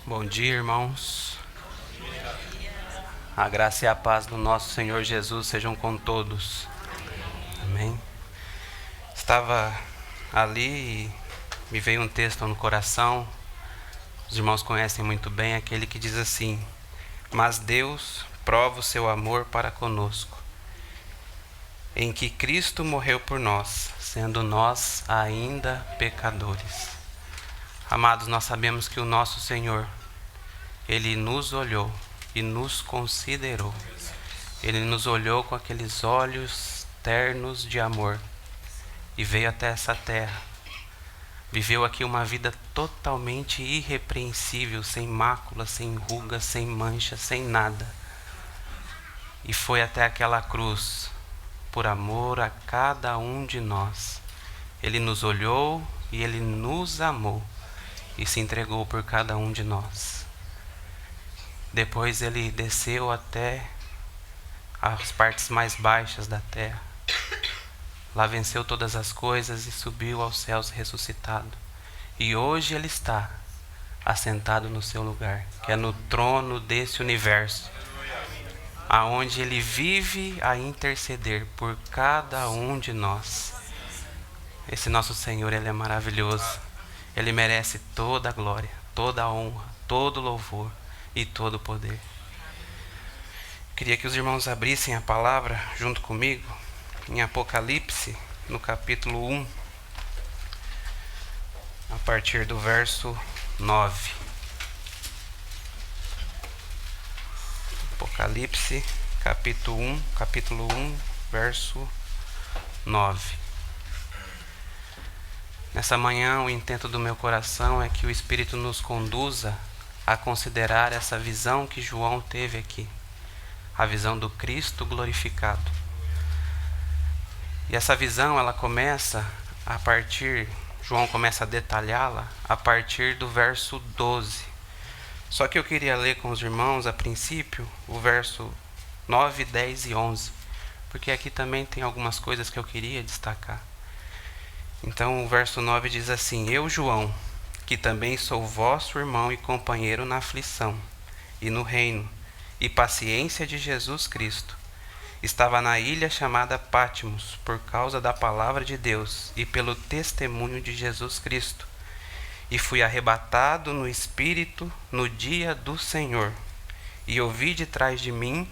Bom dia, irmãos. A graça e a paz do nosso Senhor Jesus sejam com todos. Amém. Estava ali e me veio um texto no coração. Os irmãos conhecem muito bem aquele que diz assim: mas Deus prova o seu amor para conosco, em que Cristo morreu por nós, sendo nós ainda pecadores. Amados, nós sabemos que o nosso Senhor, Ele nos olhou e nos considerou. Ele nos olhou com aqueles olhos ternos de amor e veio até essa terra. Viveu aqui uma vida totalmente irrepreensível, sem mácula, sem ruga, sem mancha, sem nada. E foi até aquela cruz por amor a cada um de nós. Ele nos olhou e Ele nos amou e se entregou por cada um de nós. Depois Ele desceu até as partes mais baixas da terra. Lá venceu todas as coisas e subiu aos céus ressuscitado. E hoje Ele está assentado no seu lugar, que é no trono desse universo, aonde Ele vive a interceder por cada um de nós. Esse nosso Senhor, Ele é maravilhoso. Ele merece toda a glória, toda a honra, todo o louvor e todo o poder. Queria que os irmãos abrissem a palavra junto comigo em Apocalipse, no capítulo 1, a partir do verso 9. Apocalipse, capítulo 1, verso 9. Nessa manhã, o intento do meu coração é que o Espírito nos conduza a considerar essa visão que João teve aqui, a visão do Cristo glorificado. E essa visão, ela começa João começa a detalhá-la a partir do verso 12. Só que eu queria ler com os irmãos, a princípio, o verso 9, 10 e 11, porque aqui também tem algumas coisas que eu queria destacar. Então o verso 9 diz assim: eu, João, que também sou vosso irmão e companheiro na aflição, e no reino, e paciência de Jesus Cristo, estava na ilha chamada Patmos, por causa da palavra de Deus, e pelo testemunho de Jesus Cristo. E fui arrebatado no Espírito no dia do Senhor, e ouvi de trás de mim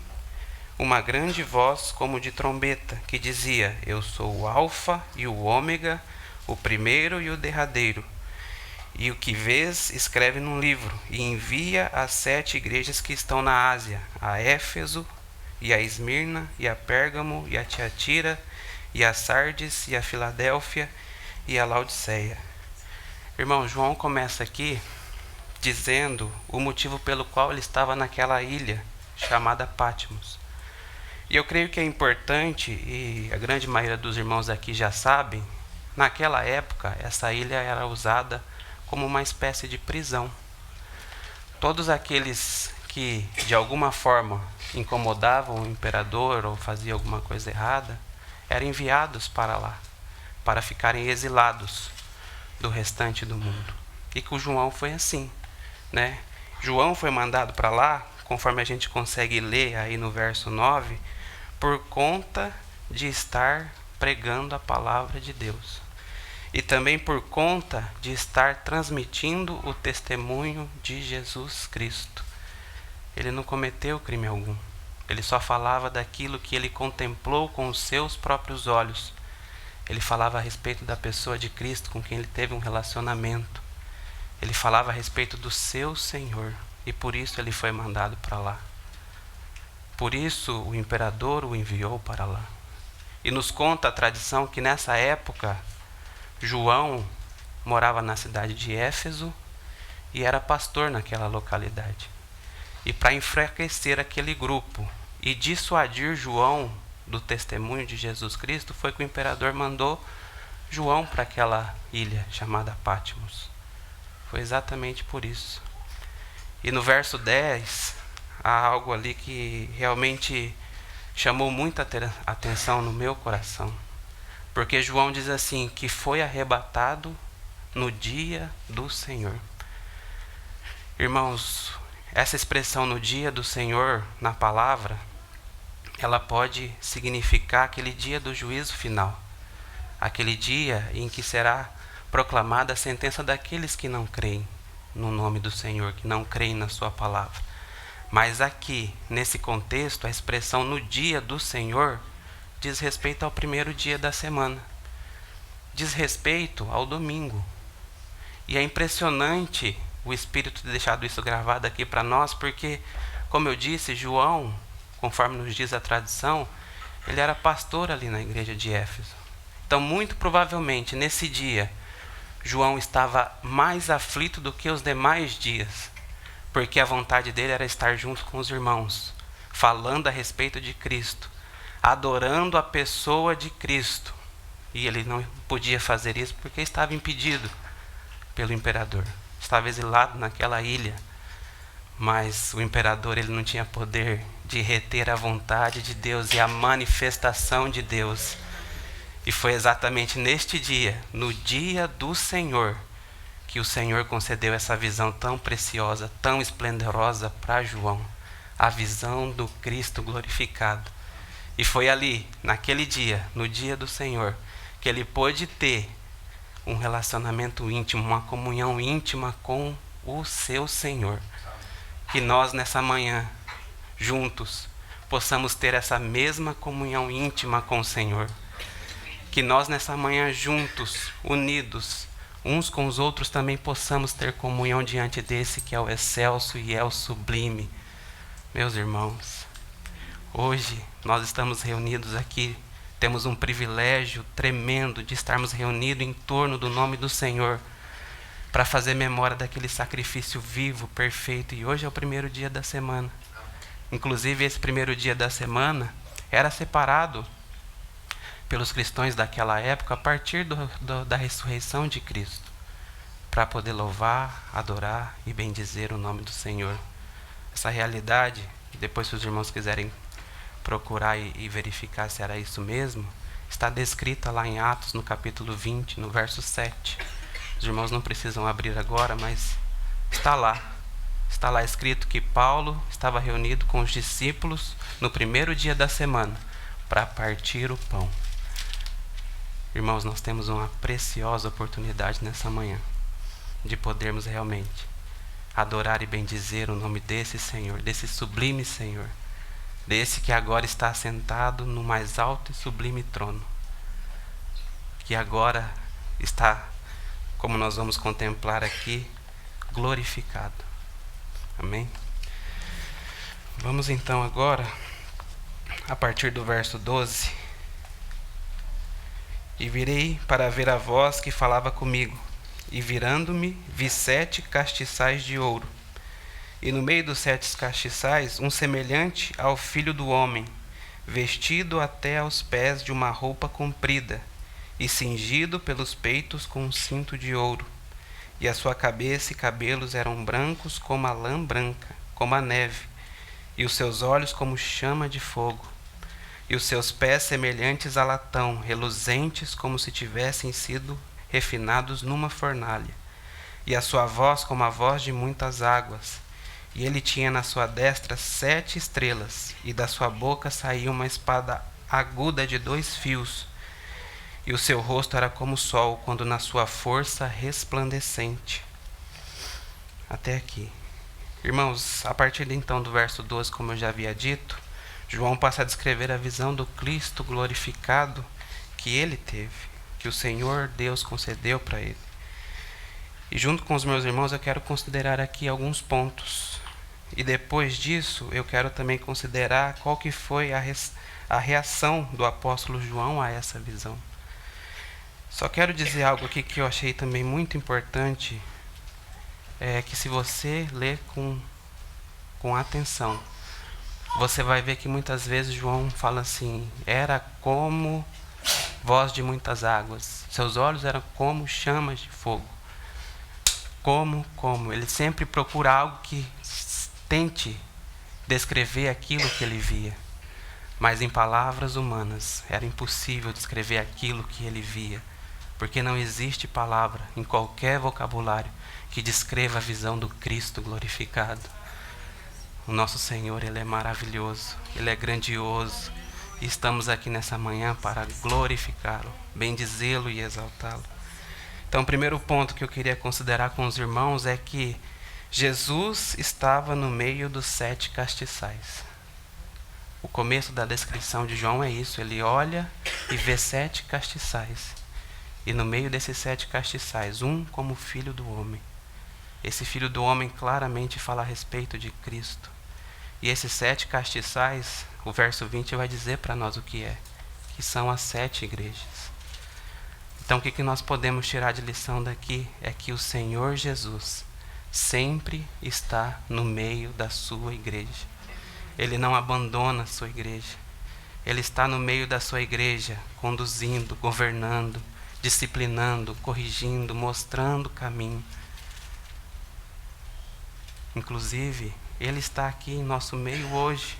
uma grande voz como de trombeta, que dizia: eu sou o Alfa e o Ômega, o primeiro e o derradeiro. E o que vês, escreve num livro, e envia às 7 igrejas que estão na Ásia, a Éfeso, e a Esmirna, e a Pérgamo, e a Tiatira, e a Sardes, e a Filadélfia, e a Laodiceia. Irmão, João começa aqui dizendo o motivo pelo qual ele estava naquela ilha chamada Patmos. E eu creio que é importante, e a grande maioria dos irmãos aqui já sabem, naquela época essa ilha era usada como uma espécie de prisão. Todos aqueles que de alguma forma incomodavam o imperador ou faziam alguma coisa errada eram enviados para lá, para ficarem exilados do restante do mundo. E com João foi assim, né? João foi mandado para lá, conforme a gente consegue ler aí no verso 9, por conta de estar pregando a palavra de Deus. E também por conta de estar transmitindo o testemunho de Jesus Cristo. Ele não cometeu crime algum. Ele só falava daquilo que ele contemplou com os seus próprios olhos. Ele falava a respeito da pessoa de Cristo com quem ele teve um relacionamento. Ele falava a respeito do seu Senhor. E por isso ele foi mandado para lá. Por isso o imperador o enviou para lá. E nos conta a tradição que nessa época João morava na cidade de Éfeso e era pastor naquela localidade. E para enfraquecer aquele grupo e dissuadir João do testemunho de Jesus Cristo, foi que o imperador mandou João para aquela ilha chamada Patmos. Foi exatamente por isso. E no verso 10, há algo ali que realmente chamou muita atenção no meu coração. Porque João diz assim, que foi arrebatado no dia do Senhor. Irmãos, essa expressão no dia do Senhor, na palavra, ela pode significar aquele dia do juízo final. Aquele dia em que será proclamada a sentença daqueles que não creem no nome do Senhor, que não creem na sua palavra. Mas aqui, nesse contexto, a expressão no dia do Senhor diz respeito ao primeiro dia da semana. Diz respeito ao domingo. E é impressionante o Espírito ter deixado isso gravado aqui para nós, porque, como eu disse, João, conforme nos diz a tradição, ele era pastor ali na igreja de Éfeso. Então, muito provavelmente, nesse dia, João estava mais aflito do que os demais dias, porque a vontade dele era estar junto com os irmãos, falando a respeito de Cristo, adorando a pessoa de Cristo. E ele não podia fazer isso porque estava impedido pelo imperador. Estava exilado naquela ilha, mas o imperador ele não tinha poder de reter a vontade de Deus e a manifestação de Deus. E foi exatamente neste dia, no dia do Senhor, que o Senhor concedeu essa visão tão preciosa, tão esplendorosa para João, a visão do Cristo glorificado. E foi ali, naquele dia, no dia do Senhor, que ele pôde ter um relacionamento íntimo, uma comunhão íntima com o seu Senhor. Que nós nessa manhã, juntos, possamos ter essa mesma comunhão íntima com o Senhor. Que nós nessa manhã juntos, unidos, uns com os outros, também possamos ter comunhão diante desse que é o excelso e é o sublime. Meus irmãos, hoje nós estamos reunidos aqui, temos um privilégio tremendo de estarmos reunidos em torno do nome do Senhor, para fazer memória daquele sacrifício vivo, perfeito. E hoje é o primeiro dia da semana. Inclusive, esse primeiro dia da semana era separado pelos cristãos daquela época a partir da ressurreição de Cristo, para poder louvar, adorar e bendizer o nome do Senhor. Essa realidade, depois se os irmãos quiserem procurar e verificar se era isso mesmo, está descrita lá em Atos, no capítulo 20, no verso 7. Os irmãos não precisam abrir agora, mas está lá. Está lá escrito que Paulo estava reunido com os discípulos no primeiro dia da semana para partir o pão. Irmãos, nós temos uma preciosa oportunidade nessa manhã de podermos realmente adorar e bendizer o nome desse Senhor, desse sublime Senhor, desse que agora está sentado no mais alto e sublime trono, que agora está, como nós vamos contemplar aqui, glorificado. Amém? Vamos então agora, a partir do verso 12. E virei para ver a voz que falava comigo, e virando-me, vi 7 castiçais de ouro, e no meio dos 7 castiçais, um semelhante ao Filho do Homem, vestido até aos pés de uma roupa comprida, e cingido pelos peitos com um cinto de ouro. E a sua cabeça e cabelos eram brancos como a lã branca, como a neve, e os seus olhos como chama de fogo, e os seus pés semelhantes a latão, reluzentes como se tivessem sido refinados numa fornalha, e a sua voz como a voz de muitas águas. E ele tinha na sua destra 7 estrelas, e da sua boca saía uma espada aguda de 2 fios, e o seu rosto era como o sol, quando na sua força resplandecente. Até aqui. Irmãos, a partir então do verso 12, como eu já havia dito, João passa a descrever a visão do Cristo glorificado que ele teve, que o Senhor Deus concedeu para ele. E junto com os meus irmãos eu quero considerar aqui alguns pontos. E depois disso eu quero também considerar qual que foi a reação do apóstolo João a essa visão. Só quero dizer algo aqui que eu achei também muito importante, que se você ler com atenção, você vai ver que muitas vezes João fala assim, era como voz de muitas águas, seus olhos eram como chamas de fogo. Como, ele sempre procura algo que tente descrever aquilo que ele via, mas em palavras humanas era impossível descrever aquilo que ele via, porque não existe palavra em qualquer vocabulário que descreva a visão do Cristo glorificado. O nosso Senhor, Ele é maravilhoso, Ele é grandioso, e estamos aqui nessa manhã para glorificá-lo, bendizê-lo e exaltá-lo. Então, o primeiro ponto que eu queria considerar com os irmãos é que Jesus estava no meio dos 7 castiçais. O começo da descrição de João é isso, ele olha e vê 7 castiçais. E no meio desses 7 castiçais, um como filho do homem. Esse filho do homem claramente fala a respeito de Cristo. E esses 7 castiçais, o verso 20 vai dizer para nós o que é. Que são as 7 igrejas. Então o que nós podemos tirar de lição daqui é que o Senhor Jesus sempre está no meio da sua igreja. Ele não abandona a sua igreja. Ele está no meio da sua igreja, conduzindo, governando, disciplinando, corrigindo, mostrando o caminho. Inclusive, Ele está aqui em nosso meio hoje,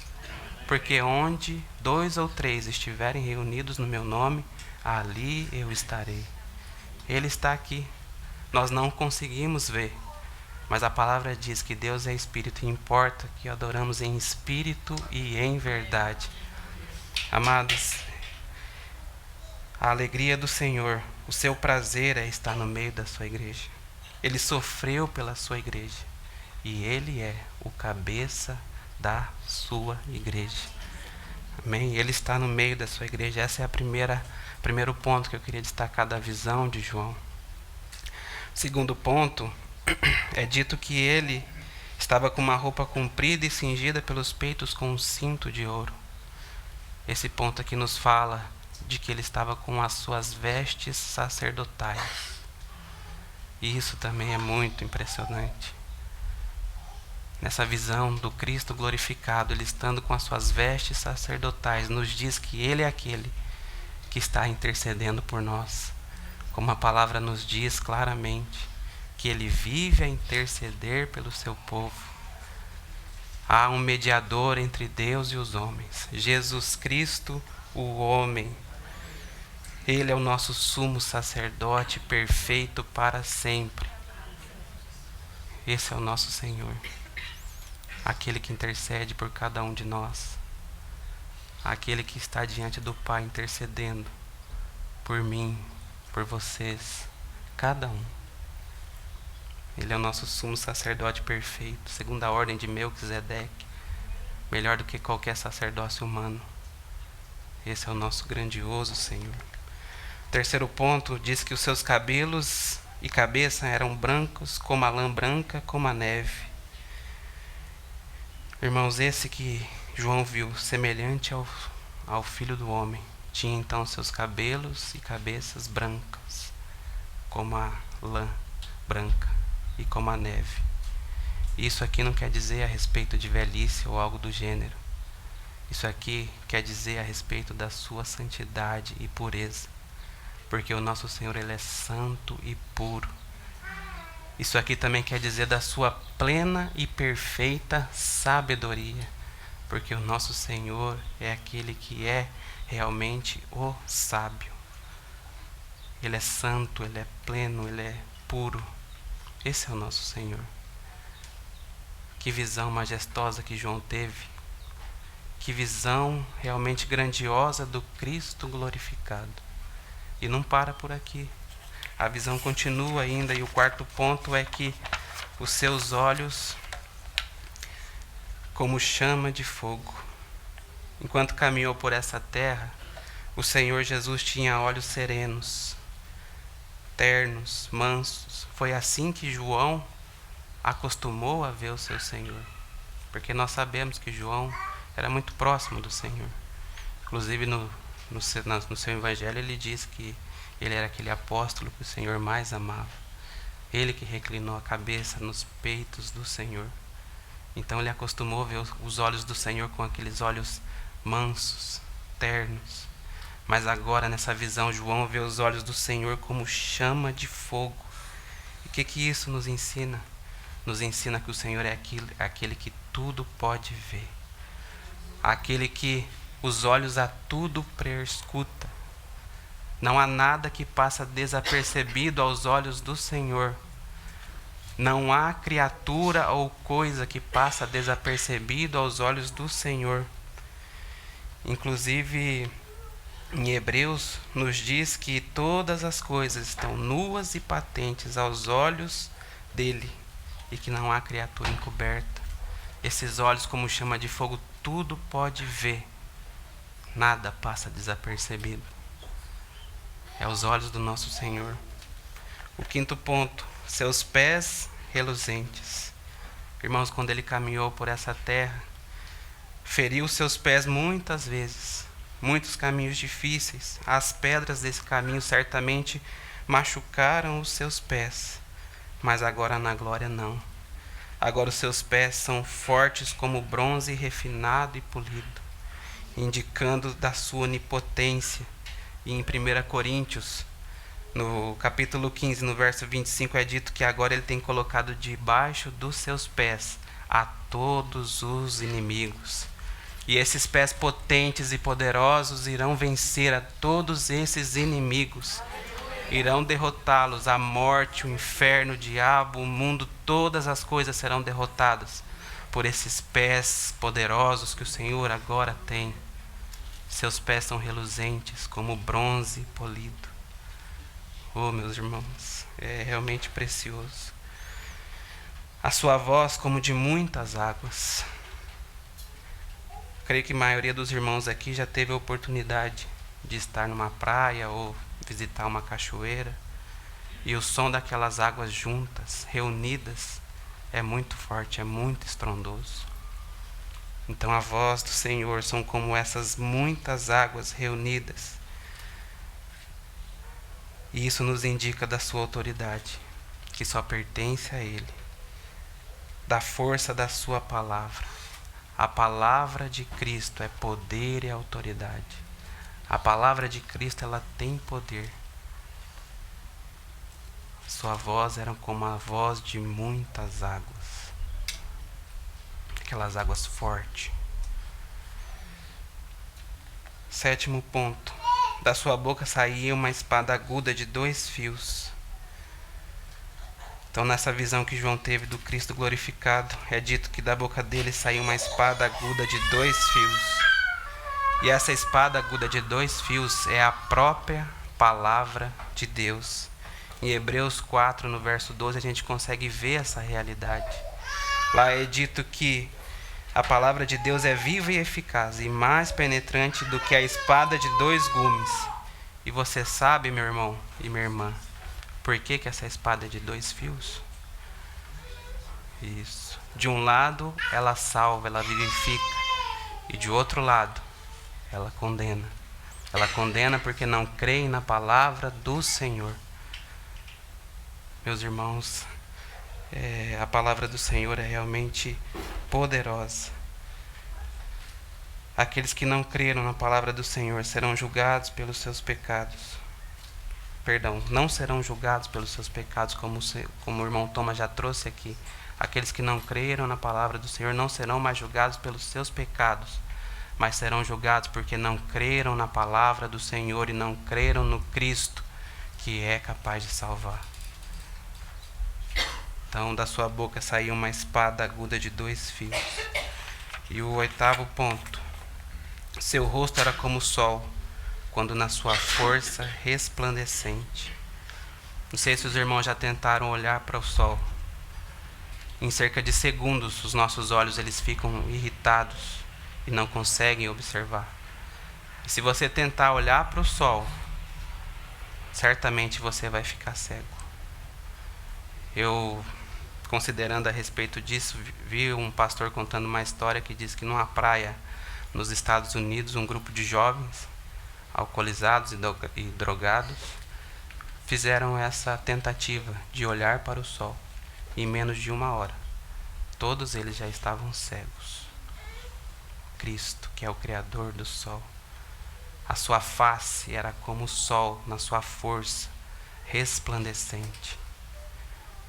porque onde 2 ou 3 estiverem reunidos no meu nome, ali eu estarei. Ele está aqui. Nós não conseguimos ver, mas a palavra diz que Deus é Espírito e importa que adoramos em Espírito e em verdade. Amados, a alegria do Senhor, o seu prazer é estar no meio da sua igreja. Ele sofreu pela sua igreja e Ele é o cabeça da sua igreja. Amém? Ele está no meio da sua igreja. Esse é o primeiro ponto que eu queria destacar da visão de João. Segundo ponto, é dito que ele estava com uma roupa comprida e cingida pelos peitos com um cinto de ouro. Esse ponto aqui nos fala de que ele estava com as suas vestes sacerdotais. E isso também é muito impressionante. Nessa visão do Cristo glorificado, ele estando com as suas vestes sacerdotais, nos diz que ele é aquele que está intercedendo por nós. Como a palavra nos diz claramente, que ele vive a interceder pelo seu povo. Há um mediador entre Deus e os homens, Jesus Cristo, o homem. Ele é o nosso sumo sacerdote perfeito para sempre. Esse é o nosso Senhor, aquele que intercede por cada um de nós, aquele que está diante do Pai intercedendo por mim, por vocês, cada um. Ele é o nosso sumo sacerdote perfeito, segundo a ordem de Melquisedeque, melhor do que qualquer sacerdócio humano. Esse é o nosso grandioso Senhor. O terceiro ponto diz que os seus cabelos e cabeça eram brancos como a lã branca, como a neve. Irmãos, esse que João viu semelhante ao Filho do Homem, tinha então seus cabelos e cabeças brancas, como a lã branca e como a neve. Isso aqui não quer dizer a respeito de velhice ou algo do gênero. Isso aqui quer dizer a respeito da sua santidade e pureza, porque o nosso Senhor, Ele é santo e puro. Isso aqui também quer dizer da sua plena e perfeita sabedoria, porque o nosso Senhor é aquele que é realmente o sábio. Ele é santo, Ele é pleno, Ele é puro. Esse é o nosso Senhor. Que visão majestosa que João teve. Que visão realmente grandiosa do Cristo glorificado. E não para por aqui. A visão continua ainda, e o quarto ponto é que os seus olhos como chama de fogo. Enquanto caminhou por essa terra, o Senhor Jesus tinha olhos serenos, ternos, mansos. Foi assim que João acostumou a ver o seu Senhor, porque nós sabemos que João era muito próximo do Senhor. Inclusive no seu evangelho ele diz que ele era aquele apóstolo que o Senhor mais amava. Ele que reclinou a cabeça nos peitos do Senhor. Então ele acostumou a ver os olhos do Senhor com aqueles olhos mansos, ternos. Mas agora nessa visão João vê os olhos do Senhor como chama de fogo. E o que isso nos ensina? Nos ensina que o Senhor é aquele que tudo pode ver. Aquele que os olhos a tudo perscuta. Não há nada que passa desapercebido aos olhos do Senhor. Não há criatura ou coisa que passa desapercebido aos olhos do Senhor. Inclusive, em Hebreus, nos diz que todas as coisas estão nuas e patentes aos olhos dele e que não há criatura encoberta. Esses olhos, como chama de fogo, tudo pode ver. Nada passa desapercebido. É os olhos do nosso Senhor. O quinto ponto, seus pés reluzentes. Irmãos, quando ele caminhou por essa terra, feriu seus pés muitas vezes, muitos caminhos difíceis. As pedras desse caminho certamente machucaram os seus pés, mas agora na glória não. Agora os seus pés são fortes como bronze refinado e polido, indicando da sua onipotência. E em 1 Coríntios, no capítulo 15, no verso 25, é dito que agora ele tem colocado debaixo dos seus pés a todos os inimigos. E esses pés potentes e poderosos irão vencer a todos esses inimigos. Irão derrotá-los, a morte, o inferno, o diabo, o mundo, todas as coisas serão derrotadas por esses pés poderosos que o Senhor agora tem. Seus pés são reluzentes como bronze polido. Oh, meus irmãos, é realmente precioso. A sua voz como de muitas águas. Creio que a maioria dos irmãos aqui já teve a oportunidade de estar numa praia ou visitar uma cachoeira. E o som daquelas águas juntas, reunidas, é muito forte, é muito estrondoso. Então a voz do Senhor são como essas muitas águas reunidas. E isso nos indica da sua autoridade, que só pertence a Ele. Da força da sua palavra. A palavra de Cristo é poder e autoridade. A palavra de Cristo, ela tem poder. Sua voz era como a voz de muitas águas. Aquelas águas fortes. Sétimo ponto. Da sua boca saía uma espada aguda de 2 fios. Então, nessa visão que João teve do Cristo glorificado, é dito que da boca dele saiu uma espada aguda de 2 fios. E essa espada aguda de 2 fios é a própria palavra de Deus. Em Hebreus 4, no verso 12, a gente consegue ver essa realidade. Lá é dito que a palavra de Deus é viva e eficaz e mais penetrante do que a espada de 2 gumes. E você sabe, meu irmão e minha irmã, por que essa espada é de 2 fios? Isso. De um lado, ela salva, ela vivifica. E de outro lado, ela condena. Ela condena porque não creem na palavra do Senhor. Meus irmãos, a palavra do Senhor é realmente poderosa. Aqueles que não creram na palavra do Senhor serão julgados pelos seus pecados. Perdão, não serão julgados pelos seus pecados, como o irmão Thomas já trouxe aqui. Aqueles que não creram na palavra do Senhor não serão mais julgados pelos seus pecados, mas serão julgados porque não creram na palavra do Senhor e não creram no Cristo, que é capaz de salvar. Então, da sua boca saiu uma espada aguda de 2 fios. E o 8º ponto. Seu rosto era como o sol, quando na sua força resplandecente. Não sei se os irmãos já tentaram olhar para o sol. Em cerca de segundos, os nossos olhos eles ficam irritados e não conseguem observar. E se você tentar olhar para o sol, certamente você vai ficar cego. Eu, considerando a respeito disso, vi um pastor contando uma história que diz que numa praia nos Estados Unidos, um grupo de jovens alcoolizados e drogados fizeram essa tentativa de olhar para o sol. Em menos de 1 hora, todos eles já estavam cegos. Cristo, que é o Criador do sol, a sua face era como o sol na sua força, resplandecente.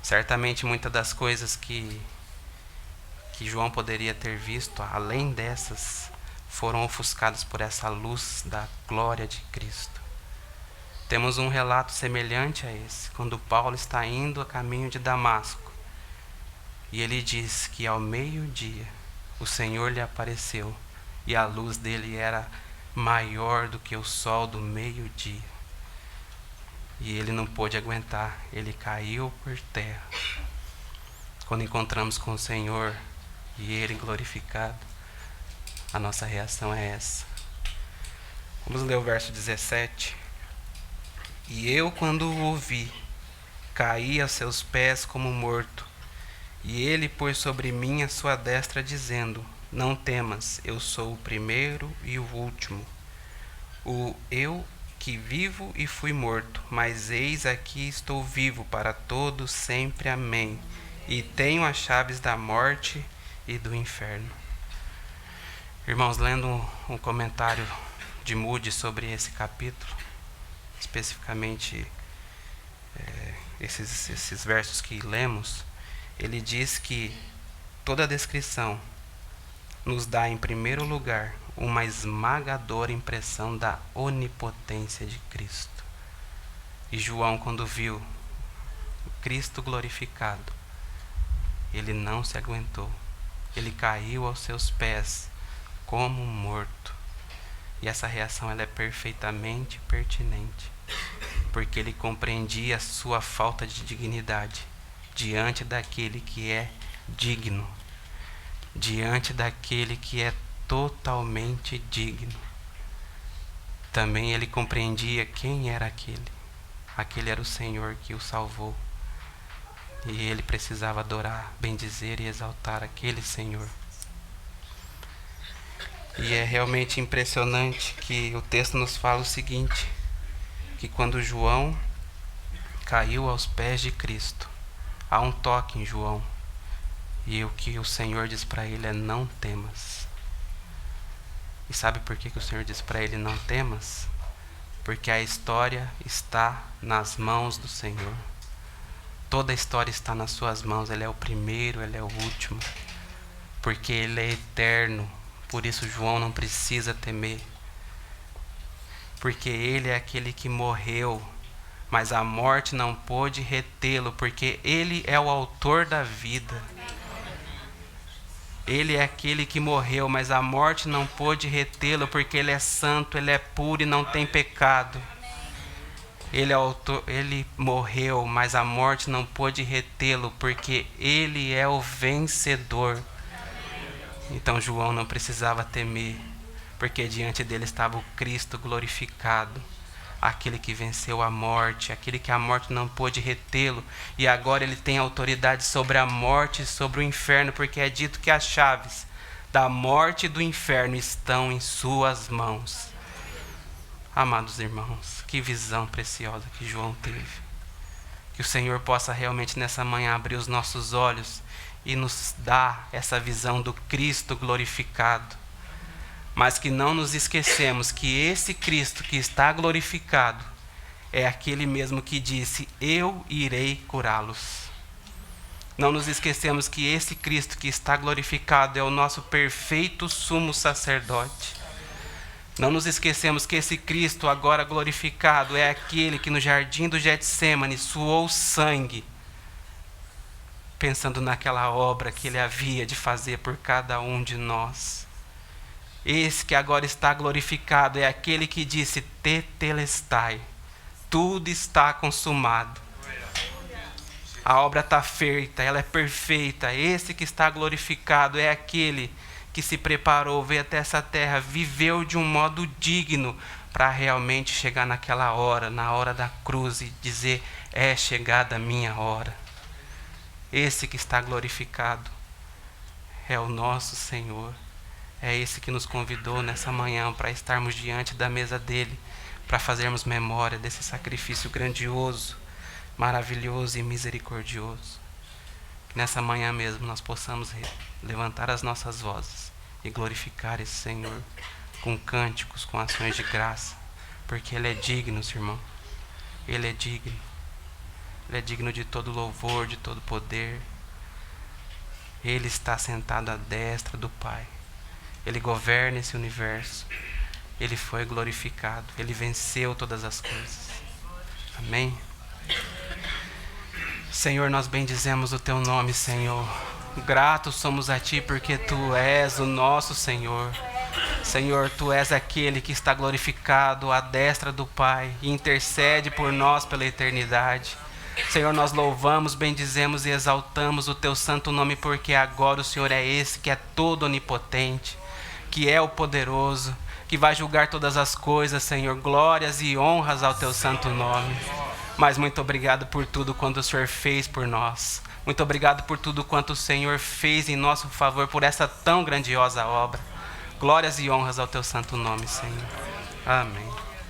Certamente muitas das coisas que João poderia ter visto, além dessas, foram ofuscadas por essa luz da glória de Cristo. Temos um relato semelhante a esse, quando Paulo está indo a caminho de Damasco. E ele diz que ao meio-dia o Senhor lhe apareceu e a luz dele era maior do que o sol do meio-dia. E ele não pôde aguentar, ele caiu por terra. Quando encontramos com o Senhor e Ele glorificado, a nossa reação é essa. Vamos ler o verso 17. E eu, quando o ouvi, caí a seus pés como morto. E ele pôs sobre mim a sua destra, dizendo: não temas, eu sou o primeiro e o último. Eu que vivo e fui morto, mas eis aqui estou vivo para todos sempre. Amém. E tenho as chaves da morte e do inferno. Irmãos, lendo um comentário de Moody sobre esse capítulo, especificamente esses versos que lemos, ele diz que toda a descrição nos dá, em primeiro lugar, uma esmagadora impressão da onipotência de Cristo. E João, quando viu o Cristo glorificado, ele não se aguentou. Ele caiu aos seus pés como morto. E essa reação ela é perfeitamente pertinente, porque ele compreendia a sua falta de dignidade diante daquele que é digno, diante daquele que é totalmente digno. Também ele compreendia quem era aquele. Aquele era o Senhor que o salvou. E ele precisava adorar, bendizer e exaltar aquele Senhor. E é realmente impressionante que o texto nos fala o seguinte, que quando João caiu aos pés de Cristo, há um toque em João, e o que o Senhor diz para ele é: não temas. E sabe por que o Senhor diz para ele: não temas? Porque a história está nas mãos do Senhor. Toda a história está nas suas mãos. Ele é o primeiro, Ele é o último. Porque Ele é eterno. Por isso João não precisa temer. Porque Ele é aquele que morreu, mas a morte não pôde retê-lo, porque Ele é o autor da vida. Ele é aquele que morreu, mas a morte não pôde retê-lo, porque Ele é santo, Ele é puro e não tem pecado. Ele morreu, mas a morte não pôde retê-lo, porque Ele é o vencedor. Então João não precisava temer, porque diante dele estava o Cristo glorificado, aquele que venceu a morte, aquele que a morte não pôde retê-lo, e agora ele tem autoridade sobre a morte e sobre o inferno, porque é dito que as chaves da morte e do inferno estão em suas mãos. Amados irmãos, que visão preciosa que João teve. Que o Senhor possa realmente nessa manhã abrir os nossos olhos e nos dar essa visão do Cristo glorificado. Mas que não nos esquecemos que esse Cristo que está glorificado é aquele mesmo que disse: eu irei curá-los. Não nos esquecemos que esse Cristo que está glorificado é o nosso perfeito sumo sacerdote. Não nos esquecemos que esse Cristo agora glorificado é aquele que no jardim do Getsêmani suou sangue, pensando naquela obra que Ele havia de fazer por cada um de nós. Esse que agora está glorificado é aquele que disse: tetelestai, tudo está consumado. A obra está feita, ela é perfeita. Esse que está glorificado é aquele que se preparou, veio até essa terra, viveu de um modo digno para realmente chegar naquela hora, na hora da cruz, e dizer: é chegada a minha hora. Esse que está glorificado é o nosso Senhor. É esse que nos convidou nessa manhã para estarmos diante da mesa dele, para fazermos memória desse sacrifício grandioso, maravilhoso e misericordioso. Que nessa manhã mesmo nós possamos levantar as nossas vozes e glorificar esse Senhor com cânticos, com ações de graça, porque Ele é digno, irmão. Ele é digno. Ele é digno de todo louvor, de todo poder. Ele está sentado à destra do Pai. Ele governa esse universo. Ele foi glorificado. Ele venceu todas as coisas. Amém. Senhor, nós bendizemos o teu nome, Senhor. Gratos somos a ti porque tu és o nosso Senhor. Senhor, tu és aquele que está glorificado à destra do Pai e intercede por nós pela eternidade. Senhor, nós louvamos, bendizemos e exaltamos o teu santo nome, porque agora o Senhor é esse que é todo onipotente, que é o poderoso, que vai julgar todas as coisas, Senhor. Glórias e honras ao teu santo nome. Mas muito obrigado por tudo quanto o Senhor fez por nós. Muito obrigado por tudo quanto o Senhor fez em nosso favor, por essa tão grandiosa obra. Glórias e honras ao teu santo nome, Senhor. Amém.